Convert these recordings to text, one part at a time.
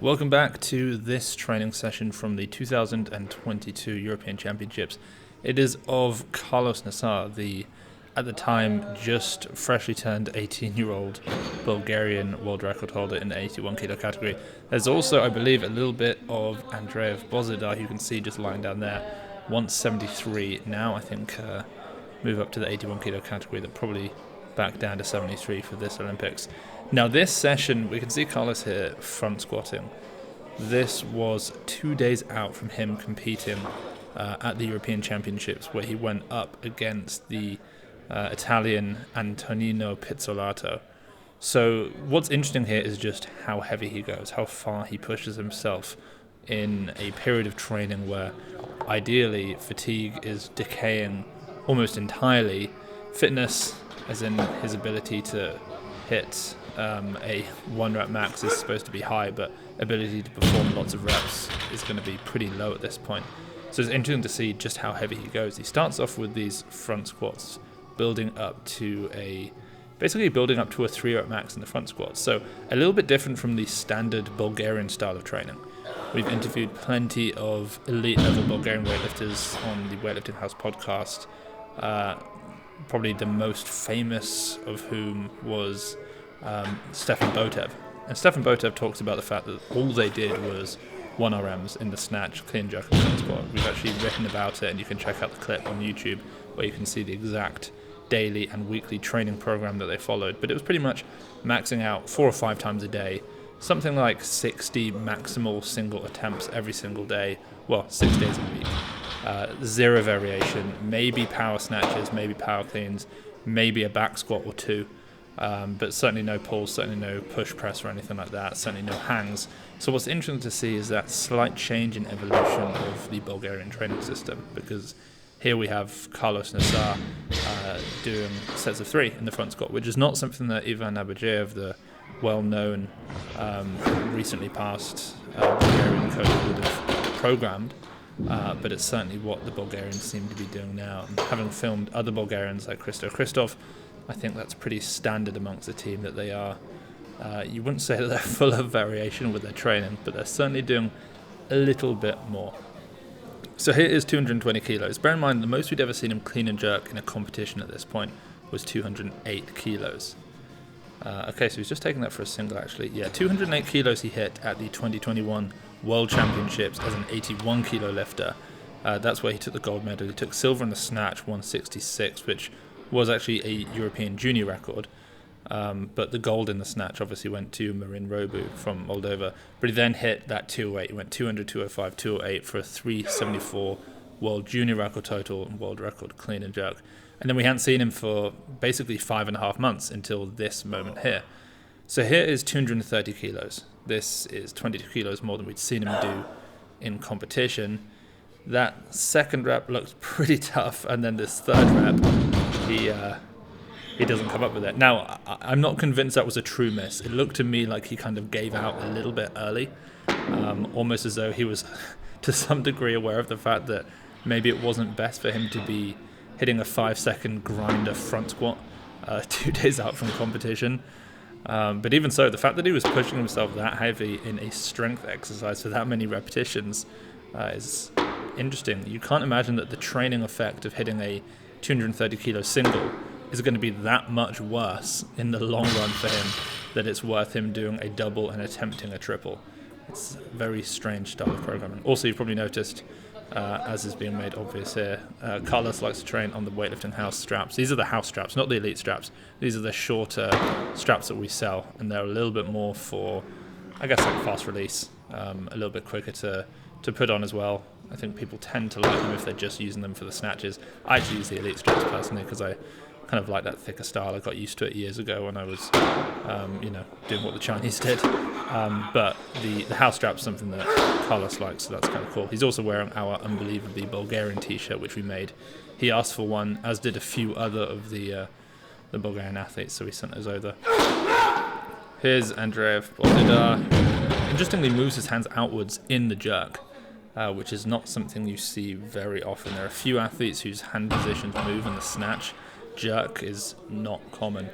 Welcome back to this training session from the 2022 European Championships. It is of Karlos Nasar, the, at the time, just freshly turned 18-year-old Bulgarian world record holder in the 81 kilo category. There's also, I believe, a little bit of Andrei Pizzolato, you can see just lying down there, 173. Now, I think, move up to the 81 kilo category, that probably back down to 73 for this Olympics. Now this session, we can see Karlos here front squatting. This was 2 days out from him competing at the European Championships, where he went up against the Italian Antonino Pizzolato. So what's interesting here is just how heavy he goes, how far he pushes himself in a period of training where ideally fatigue is decaying almost entirely. Fitness, as in his ability to hit a 1 rep max, is supposed to be high, but ability to perform lots of reps is going to be pretty low at this point. So it's interesting to see just how heavy he goes. He starts off with these front squats, building up to a 3 rep max in the front squats. So a little bit different from the standard Bulgarian style of training. We've interviewed plenty of elite level Bulgarian weightlifters on the Weightlifting House podcast. Probably the most famous of whom was Stefan Botev. And Stefan Botev talks about the fact that all they did was 1RMs in the snatch, clean jerk, and front squat. We've actually written about it, and you can check out the clip on YouTube where you can see the exact daily and weekly training program that they followed. But it was pretty much maxing out 4 or 5 times a day, something like 60 maximal single attempts every single day, 6 days a week. Zero variation, maybe power snatches, maybe power cleans, maybe a back squat or 2, but certainly no pulls, certainly no push press or anything like that, certainly no hangs. So what's interesting to see is that slight change in evolution of the Bulgarian training system, because here we have Karlos Nasar doing sets of 3 in the front squat, which is not something that Ivan Abajev, the well-known, recently passed Bulgarian coach, would have programmed. But it's certainly what the Bulgarians seem to be doing now. And having filmed other Bulgarians like Christoph, I think that's pretty standard amongst the team, that they are, you wouldn't say that they're full of variation with their training, but they're certainly doing a little bit more. So here is 220 kilos. Bear in mind, the most we'd ever seen him clean and jerk in a competition at this point was 208 kilos. Okay, so he's just taking that for a single, actually. Yeah, 208 kilos he hit at the 2021 World Championships as an 81 kilo lifter. That's where he took the gold medal. He took silver in the snatch, 166, which was actually a European junior record. But the gold in the snatch obviously went to Marin Robu from Moldova. But he then hit that 208. He went 200, 205, 208 for a 374 world junior record total and world record clean and jerk. And then we hadn't seen him for basically 5.5 months until this moment here. So here is 230 kilos. This is 22 kilos more than we'd seen him do in competition. That second rep looked pretty tough, and then this third rep, he doesn't come up with it. Now, I'm not convinced that was a true miss. It looked to me like he kind of gave out a little bit early, almost as though he was to some degree aware of the fact that maybe it wasn't best for him to be hitting a 5-second grinder front squat 2 days out from competition. But even so, the fact that he was pushing himself that heavy in a strength exercise for that many repetitions is interesting. You can't imagine that the training effect of hitting a 230 kilo single is going to be that much worse in the long run for him that it's worth him doing a double and attempting a triple. It's a very strange style of programming. Also, you've probably noticed, as is being made obvious here, Karlos likes to train on the Weightlifting House straps. These are the house straps, not the elite straps. These are the shorter straps that we sell, and they're a little bit more for, I guess, like fast release, a little bit quicker to put on as well. I think people tend to like them if they're just using them for the snatches. I actually use the elite straps personally because I kind of like that thicker style. I got used to it years ago when I was, doing what the Chinese did. But the house strap's something that Karlos likes, so that's kind of cool. He's also wearing our Unbelievably Bulgarian t-shirt, which we made. He asked for one, as did a few other of the Bulgarian athletes, so we sent those over. Here's Andrei Pizzolato. interestingly moves his hands outwards in the jerk, which is not something you see very often. There are a few athletes whose hand positions move in the snatch. Jerk is not common.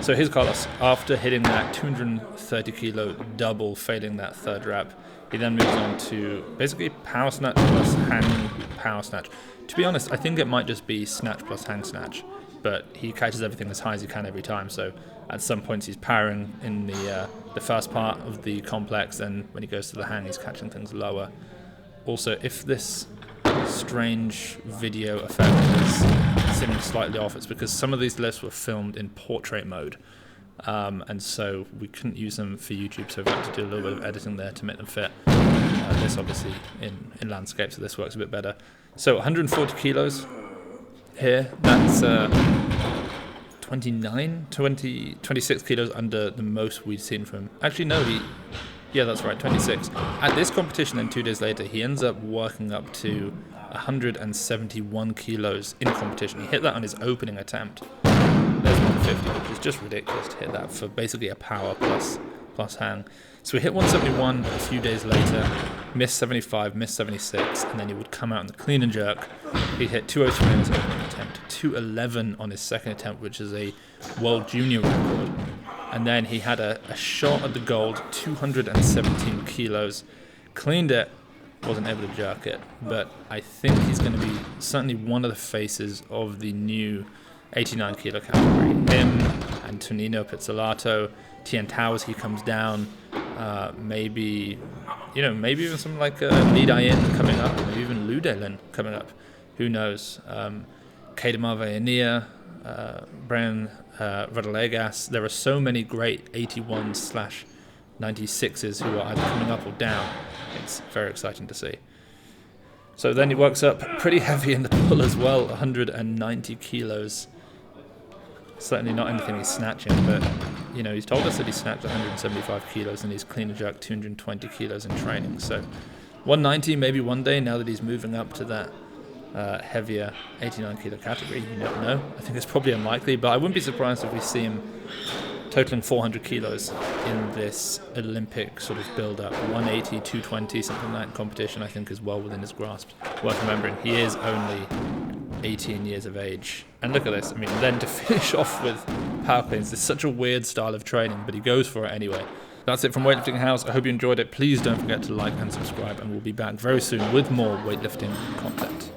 So here's Karlos. After hitting that 230 kilo double, failing that third rep, he then moves on to basically power snatch plus hang power snatch. To be honest, I think it might just be snatch plus hang snatch, but he catches everything as high as he can every time. So at some points he's powering in the first part of the complex, and when he goes to the hang, he's catching things lower. Also, if this strange video effect is seeming slightly off, it's because some of these lifts were filmed in portrait mode, and so we couldn't use them for YouTube, so we've had to do a little bit of editing there to make them fit. This obviously in landscape, so this works a bit better. So 140 kilos here, that's 26 kilos under the most we'd seen from him. Actually, no, yeah, that's right, 26. At this competition, then 2 days later, he ends up working up to 171 kilos in competition. He hit that on his opening attempt. There's 150, which is just ridiculous to hit that for basically a power plus hang. So he hit 171 a few days later, missed 75, missed 76, and then he would come out in the clean and jerk. He hit 203 on his opening attempt, 211 on his second attempt, which is a world junior record. And then he had a shot at the gold, 217 kilos, cleaned it, wasn't able to jerk it. But I think he's going to be certainly one of the faces of the new 89 kilo category. Him, Antonino, Pizzolato, Tien Towers, he comes down. Maybe even something like Lee Dayan coming up, maybe even Lou Delin coming up. Who knows? Kedemar Vayania, Brian Rodalegas. There are so many great 81/96s who are either coming up or down. It's very exciting to see. So then he works up pretty heavy in the pull as well, 190 kilos. Certainly not anything he's snatching, but he's told us that he snatched 175 kilos and he's clean and jerked 220 kilos in training. So 190 maybe one day, now that he's moving up to that heavier 89 kilo category. You never know. I think it's probably unlikely, but I wouldn't be surprised if we see him totaling 400 kilos in this Olympic sort of build-up. 180, 220, something like that in competition, I think is well within his grasp. Worth remembering, he is only 18 years of age. And look at this. I mean, then to finish off with power cleans, it's such a weird style of training, but he goes for it anyway. That's it from Weightlifting House. I hope you enjoyed it. Please don't forget to like and subscribe, and we'll be back very soon with more weightlifting content.